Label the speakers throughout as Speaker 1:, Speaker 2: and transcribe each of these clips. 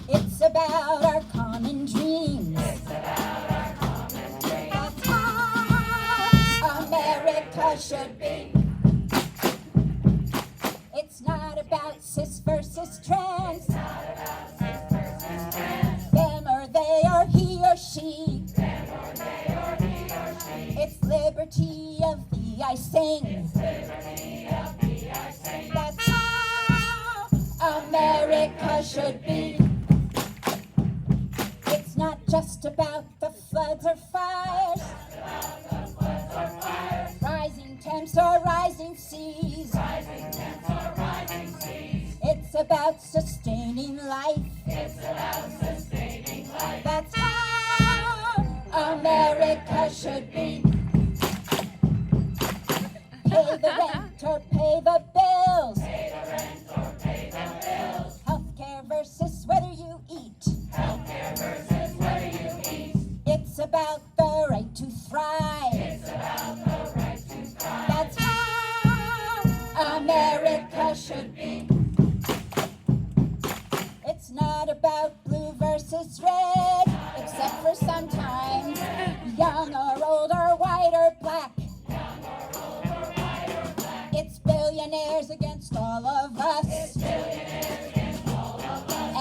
Speaker 1: It's about our common dreams. That's how America should be. It's not about cis versus trans. Them or they or he or she. It's liberty of the I sing. That's how America should be. It's not just about the floods or fires, rising temps or rising seas. It's about sustaining life. That's how America should be. Pay the rent or pay the bills. Healthcare versus whether you eat. It's about the right to thrive. That's how America should be. It's not about blue versus red, except for sometimes young or old or white or black. It's billionaires against all of us.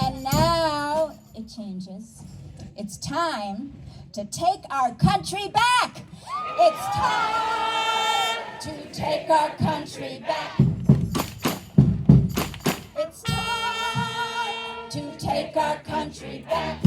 Speaker 1: And now it changes. It's time to take our country back. It's time to take our country back. It's time to take our country back.